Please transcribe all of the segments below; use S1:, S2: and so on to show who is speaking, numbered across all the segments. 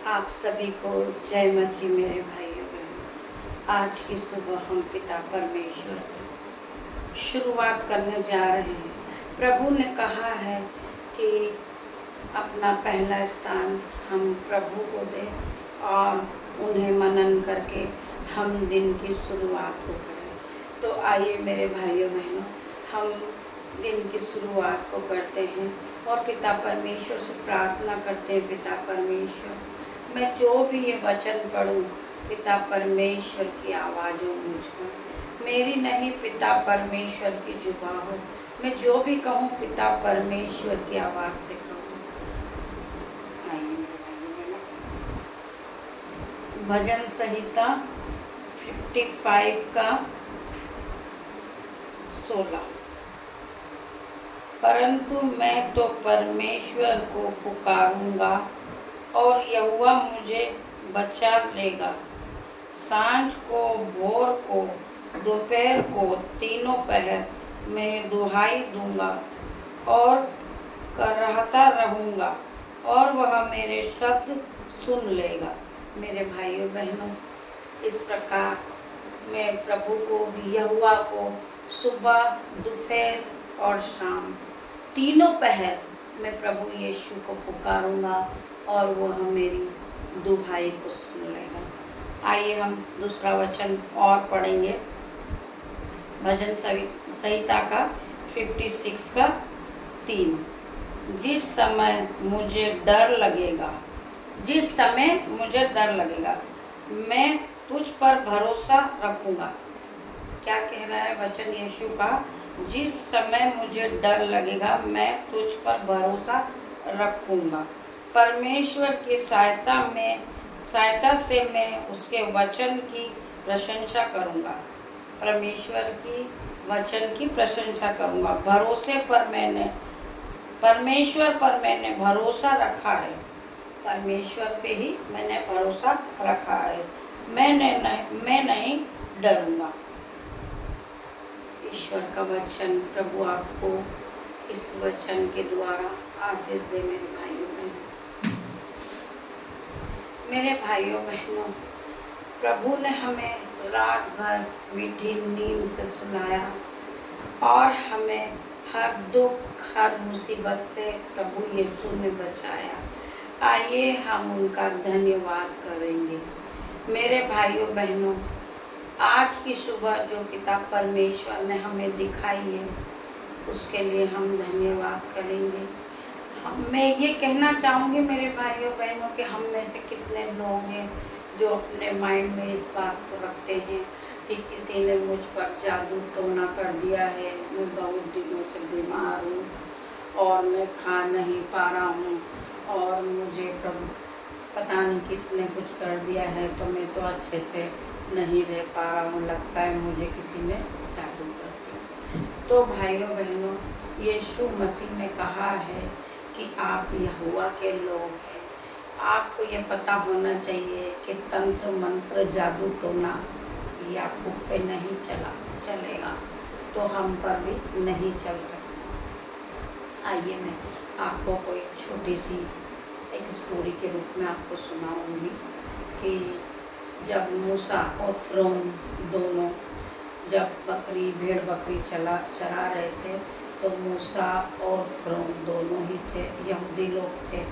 S1: आप सभी को जय मसीह मेरे भाइयों बहनों। आज की सुबह हम पिता परमेश्वर से शुरुआत करने जा रहे हैं। प्रभु ने कहा है कि अपना पहला स्थान हम प्रभु को दें और उन्हें मनन करके हम दिन की शुरुआत को करें। तो आइए मेरे भाइयों बहनों, हम दिन की शुरुआत को करते हैं और पिता परमेश्वर से प्रार्थना करते हैं। पिता परमेश्वर, मैं जो भी ये वचन पढ़ूं, पिता परमेश्वर की आवाज़ हो मुझ पर, मेरी नहीं पिता परमेश्वर की जुबान हो। मैं जो भी कहूँ पिता परमेश्वर की आवाज़ से कहूँ। भजन संहिता 55 का 16। परंतु मैं तो परमेश्वर को पुकारूंगा और यहोवा मुझे बचा लेगा। सांझ को, भोर को, दोपहर को, तीनों पहर मैं दुहाई दूंगा और करहता रहूँगा और वह मेरे शब्द सुन लेगा। मेरे भाइयों बहनों, इस प्रकार मैं प्रभु को, यहोवा को सुबह, दोपहर और शाम, तीनों पहर मैं प्रभु यीशु को पुकारूंगा और वह मेरी दुहाई को सुन लेगा। आइए हम दूसरा वचन और पढ़ेंगे। भजन संहिता का 56 का 3। जिस समय मुझे डर लगेगा, मैं तुझ पर भरोसा रखूंगा। क्या कह रहा है वचन यीशु का? जिस समय मुझे डर लगेगा मैं तुझ पर भरोसा रखूंगा। परमेश्वर की सहायता से मैं उसके वचन की प्रशंसा करूंगा। परमेश्वर की वचन की प्रशंसा करूंगा। परमेश्वर पर मैंने भरोसा रखा है। परमेश्वर पे ही मैंने भरोसा रखा है। मैं नहीं डरूंगा। ईश्वर का वचन, प्रभु आपको इस वचन के द्वारा आशीष दे। मेरे भाइयों बहनों, प्रभु ने हमें रात भर मीठी नींद से सुलाया और हमें हर दुख, हर मुसीबत से प्रभु यीशु ने बचाया। आइए हम उनका धन्यवाद करेंगे। मेरे भाइयों बहनों, आज की सुबह जो पिता परमेश्वर ने हमें दिखाई है, उसके लिए हम धन्यवाद करेंगे। मैं ये कहना चाहूँगी मेरे भाइयों बहनों कि हम में से कितने लोग हैं जो अपने माइंड में इस बात को रखते हैं कि किसी ने मुझ पर जादू टोना कर दिया है, मैं बहुत दिनों से बीमार हूँ और मैं खा नहीं पा रहा हूँ और मुझे पता नहीं किसने कुछ कर दिया है, तो मैं तो अच्छे से नहीं रह पा रहा हूँ, लगता है मुझे किसी ने जादू कर दिया। तो भाइयों बहनों, यीशु मसीह ने कहा है कि आप यहोवा के लोग हैं। आपको ये पता होना चाहिए कि तंत्र मंत्र, जादू टोना ये आपको पे नहीं चलेगा, तो हम पर भी नहीं चल सकता। आइए मैं आपको कोई छोटी सी एक स्टोरी के रूप में आपको सुनाऊंगी कि जब मूसा और फिरौन दोनों जब भेड़ बकरी चरा रहे थे, तो मूसा और फिरौन दोनों ही थे, यहूदी लोग थे।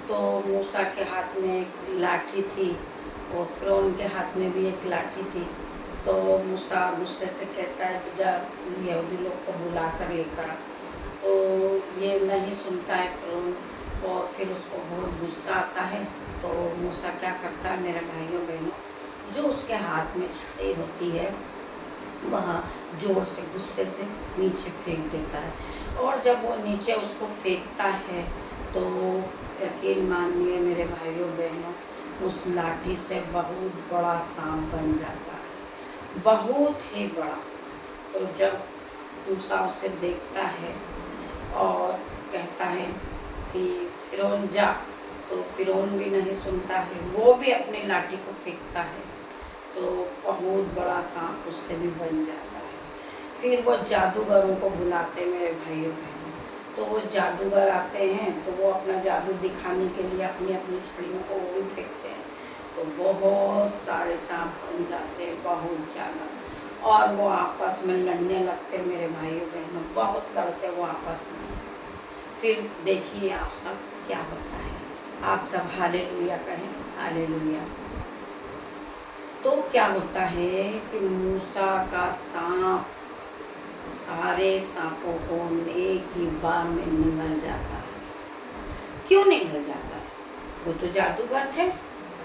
S1: तो मूसा के हाथ में एक लाठी थी और फिरौन के हाथ में भी एक लाठी थी। तो मूसा गुस्से से कहता है कि जा यहूदी लोग को बुला कर लेकर आ। तो ये नहीं सुनता है फिरौन और फिर उसको बहुत गुस्सा आता है। तो मूसा क्या करता है मेरे भाइयों बहनों, जो उसके हाथ में छड़ी होती है वह जोर से गुस्से से नीचे फेंक देता है। और जब वो नीचे उसको फेंकता है तो यकीन मानिए मेरे भाइयों बहनों, उस लाठी से बहुत बड़ा सांप बन जाता है, बहुत ही बड़ा। तो जब मूसा उसे देखता है और कहता है कि फिरौन जा, तो फिरौन भी नहीं सुनता है, वो भी अपनी लाठी को फेंकता है। तो बहुत बड़ा सांप उससे भी बन जाता है। फिर वो जादूगरों को बुलाते मेरे भाइयों बहनों, तो वो जादूगर आते हैं तो वो अपना जादू दिखाने के लिए अपनी अपनी छड़ियों को वो भी फेंकते हैं, तो बहुत सारे सांप बन जाते हैं, बहुत ज़्यादा। और वो आपस में लड़ने लगते मेरे भाइयों बहनों, बहुत लड़ते वो आपस में। फिर देखिए आप सब क्या होता है, आप सब हालेलुया कहें, हालेलुया। तो क्या होता है कि मूसा का सांप सारे सांपों को एक ही बार में निगल जाता है। क्यों निगल जाता है? वो तो जादूगर थे,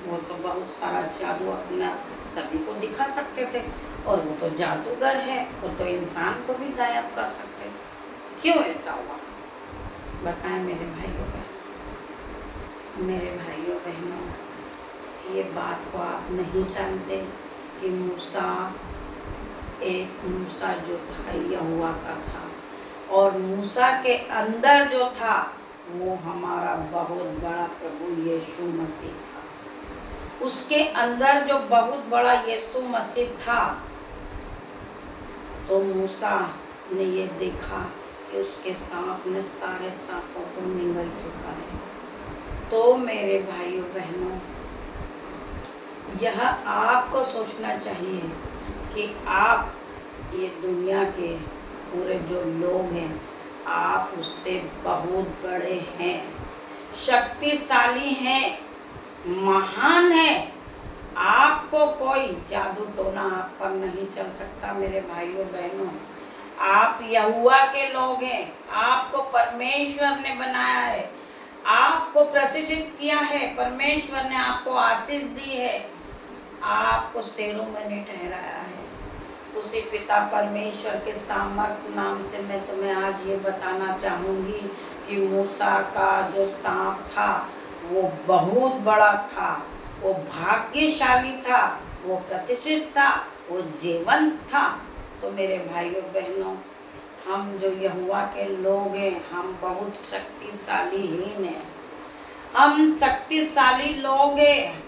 S1: वो तो बहुत सारा जादू अपना सभी को दिखा सकते थे, और वो तो जादूगर है, वो तो इंसान को भी गायब कर सकते थे। क्यों ऐसा हुआ बताएं मेरे भाइयों बहनों। मेरे भाइयों बहनों, ये बात को आप नहीं जानते कि एक मूसा जो था यहोवा का था, और मूसा के अंदर जो था वो हमारा बहुत बड़ा प्रभु यीशु मसीह था। उसके अंदर जो बहुत बड़ा यीशु मसीह था, तो मूसा ने ये देखा कि उसके सांप ने सारे सांपों को निगल चुका है। तो मेरे भाइयों बहनों, यह आपको सोचना चाहिए कि आप ये दुनिया के पूरे जो लोग हैं, आप उससे बहुत बड़े हैं, शक्तिशाली हैं, महान हैं। आपको कोई जादू टोना आप पर नहीं चल सकता मेरे भाइयों बहनों। आप यहोवा के लोग हैं, आपको परमेश्वर ने बनाया है, आपको प्रशिक्षित किया है, परमेश्वर ने आपको आशीष दी है, आपको शेरों में नहीं ठहराया है। उसी पिता परमेश्वर के सामर्थ नाम से मैं तुम्हें आज ये बताना चाहूँगी कि मूसा का जो सांप था वो बहुत बड़ा था, वो भाग्यशाली था, वो प्रतिष्ठित था, वो जीवंत था। तो मेरे भाइयों बहनों, हम जो यहोवा के लोग हैं, हम बहुत शक्तिशालीहीन हैं, हम शक्तिशाली लोग हैं,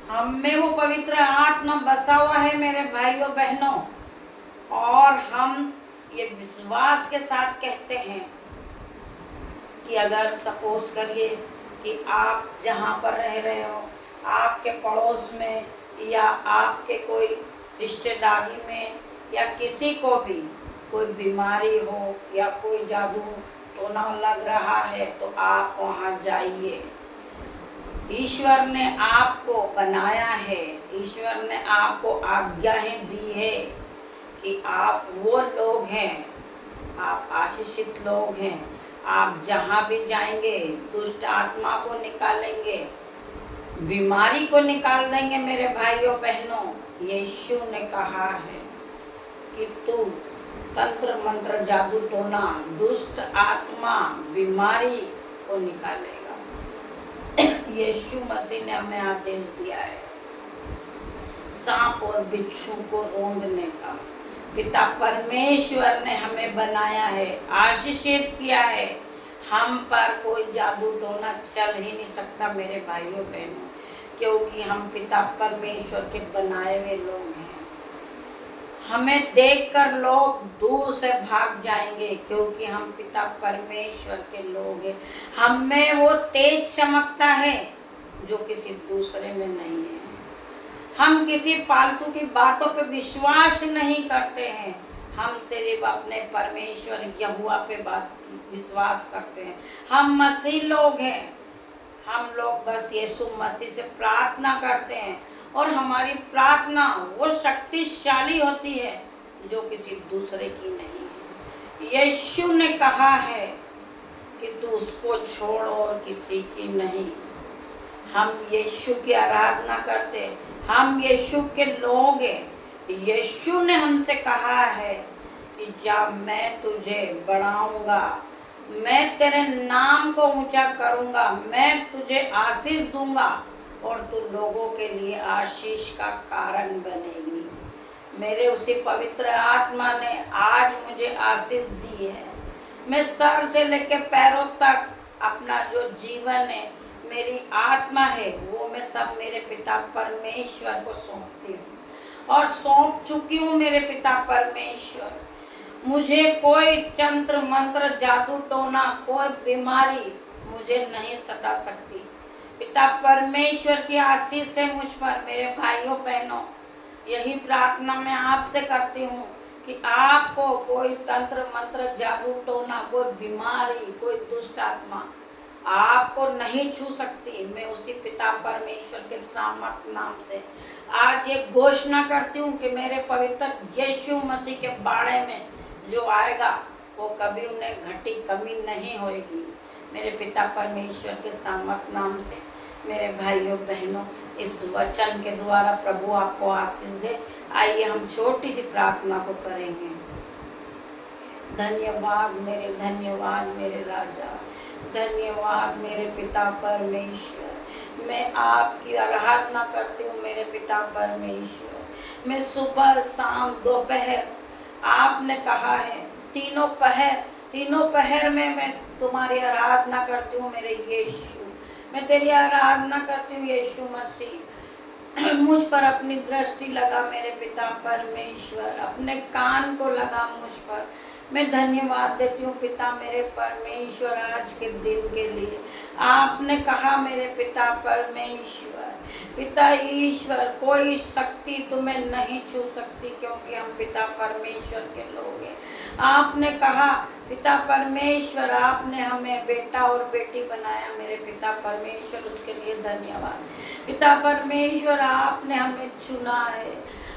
S1: हम में वो पवित्र आत्मा बसा हुआ है मेरे भाइयों बहनों। और हम ये विश्वास के साथ कहते हैं कि अगर सपोज करिए कि आप जहाँ पर रह रहे हो, आपके पड़ोस में या आपके कोई रिश्तेदारी में या किसी को भी कोई बीमारी हो या कोई जादू टोना लग रहा है, तो आप वहाँ जाइए। ईश्वर ने आपको बनाया है, ईश्वर ने आपको आज्ञाएं दी है कि आप वो लोग हैं, आप आशीषित लोग हैं। आप जहाँ भी जाएंगे दुष्ट आत्मा को निकालेंगे, बीमारी को निकाल देंगे मेरे भाइयों बहनों। यीशु ने कहा है कि तू तंत्र मंत्र जादू टोना दुष्ट आत्मा बीमारी को निकालेगा। यीशु मसीह ने हमें आदेश दिया है सांप और बिच्छू को रोंदने का। पिता परमेश्वर ने हमें बनाया है, आशीषित किया है, हम पर कोई जादू टोना चल ही नहीं सकता मेरे भाइयों बहनों, क्योंकि हम पिता परमेश्वर के बनाए हुए लोग हैं। हमें देखकर लोग दूर से भाग जाएंगे, क्योंकि हम पिता परमेश्वर के लोग हैं। हम में वो तेज चमकता है जो किसी दूसरे में नहीं है। हम किसी फालतू की बातों पे विश्वास नहीं करते हैं, हम सिर्फ अपने परमेश्वर यहोवा पे विश्वास करते हैं। हम मसीह लोग हैं, हम लोग बस यीशु मसीह से प्रार्थना करते हैं, और हमारी प्रार्थना वो शक्तिशाली होती है जो किसी दूसरे की नहीं है। यीशु ने कहा है कि तू उसको छोड़ और किसी की नहीं। हम यीशु की आराधना करते हैं, हम यीशु के लोग हैं। यीशु ने हमसे कहा है कि जा, मैं तुझे बढ़ाऊंगा, मैं तेरे नाम को ऊंचा करूंगा, मैं तुझे आशीष दूंगा और तू लोगों के लिए आशीष का कारण बनेगी। मेरे उसी पवित्र आत्मा ने आज मुझे आशीष दी है। मैं सर से लेकर पैरों तक अपना जो जीवन है, मेरी आत्मा है, वो मैं सब मेरे पिता परमेश्वर को सौंपती हूँ और सौंप चुकी हूँ मेरे पिता परमेश्वर। मुझे कोई तंत्र मंत्र जादू टोना कोई बीमारी मुझे नहीं सता सकती। पिता परमेश्वर की आशीष है मुझ पर। मेरे भाइयों बहनों, यही प्रार्थना मैं आपसे करती हूँ कि आपको कोई तंत्र मंत्र जादू टोना कोई बीमारी कोई दुष्ट आत्मा आपको नहीं छू सकती। मैं उसी पिता परमेश्वर के सामर्थ नाम से आज ये घोषणा करती हूँ कि मेरे पवित्र यीशु मसीह के बारे में जो आएगा वो कभी उन्हें घटी कमी नहीं होगी। मेरे पिता परमेश्वर के सामर्थ नाम से मेरे भाइयों बहनों, इस वचन के द्वारा प्रभु आपको आशीष दे। आइए हम छोटी सी प्रार्थना को करेंगे। धन्यवाद मेरे राजा, धन्यवाद मेरे पिता परमेश्वर। मैं आपकी आराधना करती हूँ मेरे पिता परमेश्वर। मैं सुबह शाम दोपहर, आपने कहा है तीनों पहर में मैं तुम्हारी आराधना करती हूँ मेरे यीशु। मैं तेरी आराधना करती हूँ यीशु मसीह। मुझ पर अपनी दृष्टि लगा मेरे पिता परमेश्वर, अपने कान को लगा मुझ पर। मैं धन्यवाद देती हूँ पिता मेरे परमेश्वर आज के दिन के लिए। आपने कहा मेरे पिता परमेश्वर, पिता ईश्वर, कोई शक्ति तुम्हें नहीं छू सकती क्योंकि हम पिता परमेश्वर के लोग हैं। आपने कहा पिता परमेश्वर, आपने हमें बेटा और बेटी बनाया मेरे पिता परमेश्वर, उसके लिए धन्यवाद। पिता परमेश्वर, आपने हमें चुना है,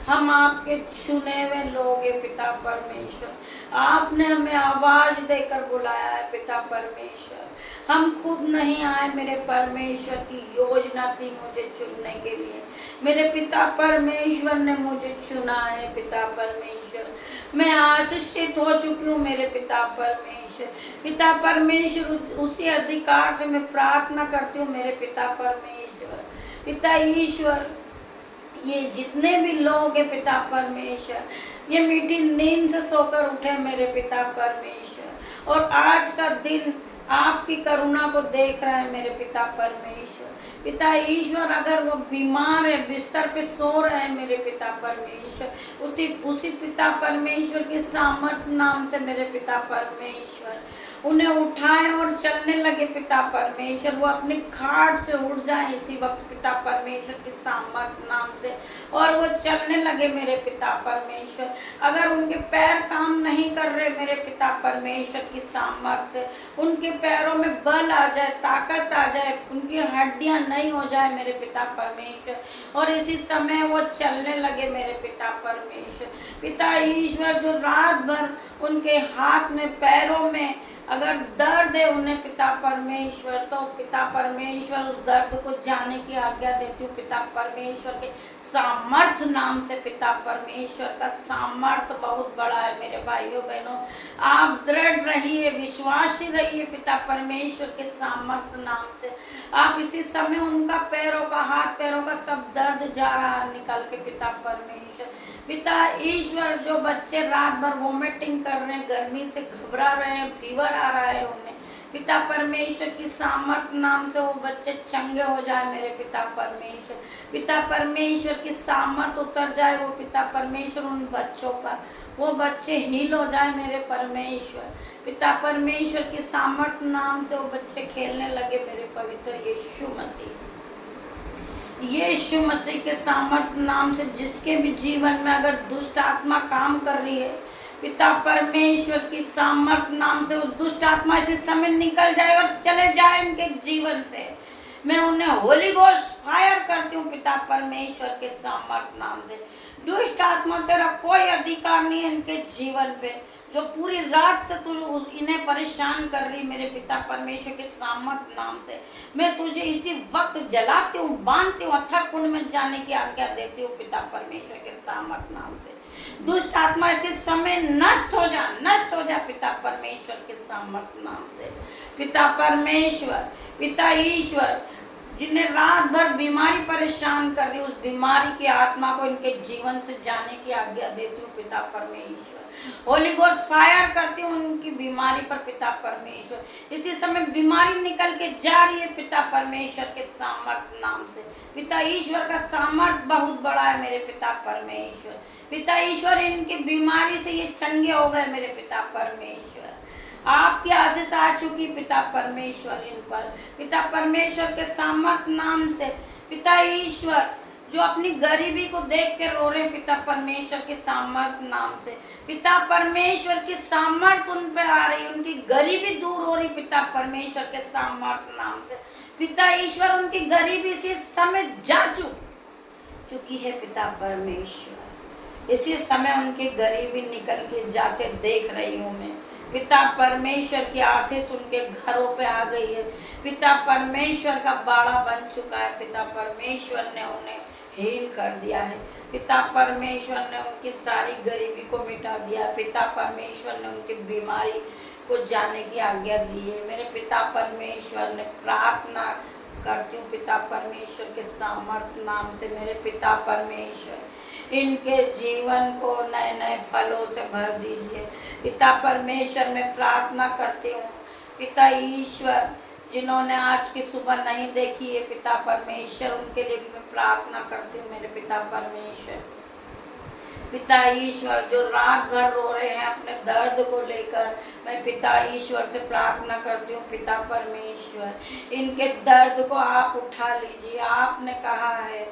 S1: हम आपके चुने हुए लोग हैं पिता परमेश्वर। आपने हमें आवाज देकर बुलाया है पिता परमेश्वर। हम खुद नहीं आए मेरे परमेश्वर, की योजना थी मुझे चुनने के लिए। मेरे पिता परमेश्वर ने मुझे चुना है पिता परमेश्वर। मैं आशीषित हो चुकी हूँ मेरे पिता परमेश्वर। पिता परमेश्वर, उसी अधिकार से मैं प्रार्थना करती हूँ मेरे पिता परमेश्वर। पिता ईश्वर, ये जितने भी लोग हैं पिता परमेश्वर, ये मीठी नींद से सोकर उठे मेरे पिता परमेश्वर और आज का दिन आपकी करुणा को देख रहे हैं मेरे पिता परमेश्वर। पिता ईश्वर, अगर वो बीमार है, बिस्तर पे सो रहे हैं मेरे पिता परमेश्वर, उसी पिता परमेश्वर के सामर्थ नाम से मेरे पिता परमेश्वर उन्हें उठाए और चलने लगे पिता परमेश्वर। वो अपनी खाट से उठ जाए इसी वक्त पिता परमेश्वर के सामर्थ नाम से और वो चलने लगे मेरे पिता परमेश्वर। अगर उनके पैर काम नहीं कर रहे मेरे पिता परमेश्वर की सामर्थ से, उनके पैरों में बल आ जाए, ताकत आ जाए, उनकी हड्डियां नहीं हो जाए मेरे पिता परमेश्वर और इसी समय वो चलने लगे मेरे पिता परमेश्वर। पिता ईश्वर, जो रात भर उनके हाथ में पैरों में अगर दर्द है उन्हें पिता परमेश्वर, तो पिता परमेश्वर उस दर्द को जाने की आज्ञा देती हूँ पिता परमेश्वर के सामर्थ नाम से। पिता परमेश्वर का सामर्थ बहुत बड़ा है मेरे भाइयों बहनों। आप दृढ़ रहिए, विश्वासी रहिए पिता परमेश्वर के सामर्थ नाम से। आप इसी समय उनका पैरों का, हाथ पैरों का सब दर्द जा रहा है निकाल के पिता परमेश्वर। पिता ईश्वर, जो बच्चे रात भर वोमिटिंग कर रहे हैं, गर्मी से घबरा रहे हैं, फीवर आ रहा है उन्हें, पिता परमेश्वर की सामर्थ नाम से वो बच्चे चंगे हो जाए मेरे पिता परमेश्वर। पिता परमेश्वर की सामर्थ उतर जाए वो पिता परमेश्वर उन बच्चों पर, वो बच्चे हील हो जाए मेरे परमेश्वर। पिता परमेश्वर की सामर्थ नाम से वो बच्चे खेलने लगे मेरे पवित्र यीशु मसीह। यीशु मसीह के सामर्थ नाम से जिसके भी जीवन में अगर दुष्ट आत्मा काम कर रही है, पिता परमेश्वर की सामर्थ नाम से वो दुष्ट आत्मा इसी समय निकल जाए और चले जाए इनके जीवन से। मैं उन्हें होली घोस्ट फायर करती हूँ पिता परमेश्वर के सामर्थ नाम से। दुष्ट आत्मा, तेरा कोई अधिकार नहीं है इनके जीवन पे। जो पूरी रात से तू इन्हें परेशान कर रही मेरे पिता परमेश्वर के सामर्थ नाम से, मैं तुझे इसी वक्त जलाती हूँ, बांधती हूँ, अथक कुंड में जाने की आज्ञा देती हूँ पिता परमेश्वर के सामर्थ नाम से। दुष्ट आत्मा इसी समय नष्ट हो जा पिता परमेश्वर के सामर्थ नाम से। पिता परमेश्वर, पिता ईश्वर, जिन्हें रात भर बीमारी परेशान कर रही, उस बीमारी की आत्मा को इनके जीवन से जाने की आज्ञा देती हूँ पिता परमेश्वर। होली गोस्ट फायर करती हूँ उनकी बीमारी पर पिता परमेश्वर। इसी समय बीमारी निकल के जा रही है पिता परमेश्वर के सामर्थ नाम से। पिता ईश्वर का सामर्थ बहुत बड़ा है मेरे पिता परमेश्वर। पिता ईश्वर इनकी बीमारी से ये चंगे हो गए मेरे पिता परमेश्वर। आपकी आशीष आ चुकी पिता परमेश्वर इन पर, पिता परमेश्वर के सामर्थ नाम से। पिता ईश्वर जो अपनी गरीबी को देख के रो रहे, पिता परमेश्वर के सामर्थ नाम से। पिता परमेश्वर की सामर्थ उन पे आ रही, उनकी गरीबी दूर हो रही पिता परमेश्वर के सामर्थ नाम से। पिता ईश्वर उनकी गरीबी इसी समय जा चुकी है पिता परमेश्वर। इसी समय उनकी गरीबी निकल के जाते देख रही हूँ मैं। पिता परमेश्वर की आशीष उनके घरों पे आ गई है। पिता परमेश्वर का बाड़ा बन चुका है। पिता परमेश्वर ने उन्हें हील कर दिया है। पिता परमेश्वर ने उनकी सारी गरीबी को मिटा दिया। पिता परमेश्वर ने उनकी बीमारी को जाने की आज्ञा दी है। मेरे पिता परमेश्वर ने प्रार्थना करती हूँ पिता परमेश्वर के सामर्थ नाम से। मेरे पिता परमेश्वर इनके जीवन को नए नए फलों से भर दीजिए पिता परमेश्वर। मैं प्रार्थना करती हूँ पिता ईश्वर, जिन्होंने आज की सुबह नहीं देखी है पिता परमेश्वर, उनके लिए भी मैं प्रार्थना करती हूँ मेरे पिता परमेश्वर। पिता ईश्वर जो रात भर रो रहे हैं अपने दर्द को लेकर, मैं पिता ईश्वर से प्रार्थना करती हूँ पिता परमेश्वर इनके दर्द को आप उठा लीजिए। आपने कहा है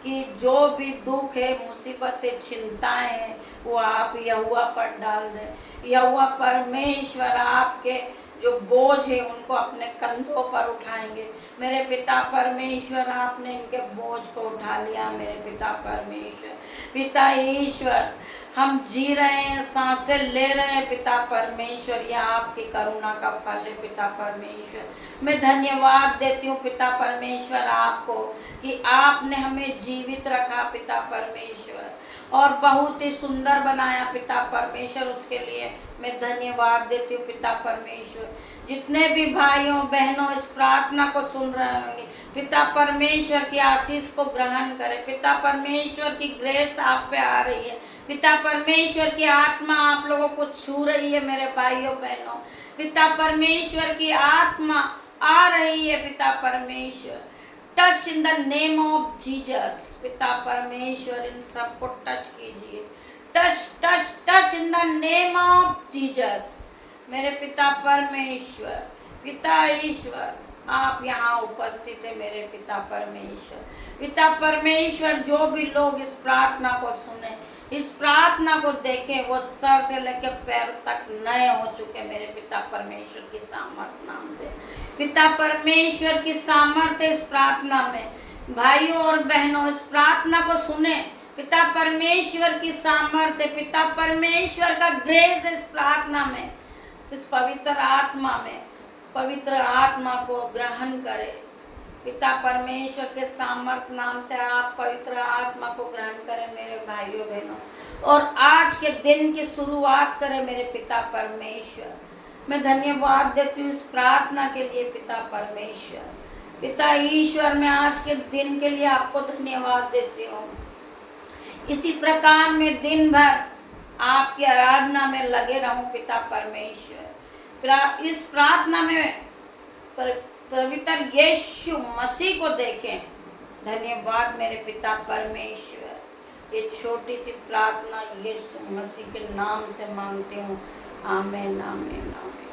S1: कि जो भी दुख है, मुसीबतें, चिंताएं हैं, वो आप यहोवा पर डाल दें। यहोवा परमेश्वर आपके जो बोझ है उनको अपने कंधों पर उठाएंगे। मेरे पिता परमेश्वर आपने इनके बोझ को उठा लिया मेरे पिता परमेश्वर। पिता ईश्वर हम जी रहे हैं, सांसें ले रहे हैं पिता परमेश्वर, यह आपकी करुणा का फल है पिता परमेश्वर। मैं धन्यवाद देती हूँ पिता परमेश्वर आपको कि आपने हमें जीवित रखा पिता परमेश्वर और बहुत ही सुंदर बनाया पिता परमेश्वर। उसके लिए मैं धन्यवाद देती हूँ पिता परमेश्वर। जितने भी भाइयों बहनों इस प्रार्थना को सुन रहे होंगे, पिता परमेश्वर की आशीष को ग्रहण करें। पिता परमेश्वर की ग्रेस आप पे आ रही है। पिता परमेश्वर की आत्मा आप लोगों को छू रही है मेरे भाइयों बहनों। पिता परमेश्वर की आत्मा आ रही है पिता परमेश्वर। Touch in the name of Jesus. पिता परमेश्वर इन सबको टच कीजिए। Touch touch touch in the name of Jesus. मेरे पिता परमेश्वर, पिता ईश्वर आप यहाँ उपस्थित है मेरे पिता परमेश्वर। पिता परमेश्वर जो भी लोग इस प्रार्थना को सुने, इस प्रार्थना को देखें, वो सर से लेकर पैर तक नए हो चुके मेरे पिता परमेश्वर की सामर्थ नाम से। पिता परमेश्वर की सामर्थ्य इस प्रार्थना में। भाइयों और बहनों इस प्रार्थना को सुने। पिता परमेश्वर की सामर्थ्य, पिता परमेश्वर का ग्रेस इस प्रार्थना में, इस पवित्र आत्मा में। पवित्र आत्मा को ग्रहण करें पिता परमेश्वर के सामर्थ नाम से। आप पवित्र आत्मा को ग्रहण करें मेरे भाइयों बहनों और आज के दिन की शुरुआत करें मेरे पिता परमेश्वर। मैं धन्यवाद देती हूँ इस प्रार्थना के लिए पिता परमेश्वर। पिता ईश्वर मैं आज के दिन के लिए आपको धन्यवाद देती हूँ। इसी प्रकार मैं दिन भर आपकी आराधना में लगे रहूं पिता परमेश्वर। इस प्रार्थना में पवित्र यीशु मसीह को देखें। धन्यवाद मेरे पिता परमेश्वर। ये छोटी सी प्रार्थना यीशु मसीह के नाम से मांगती हूँ। आमीन आमीन आमीन।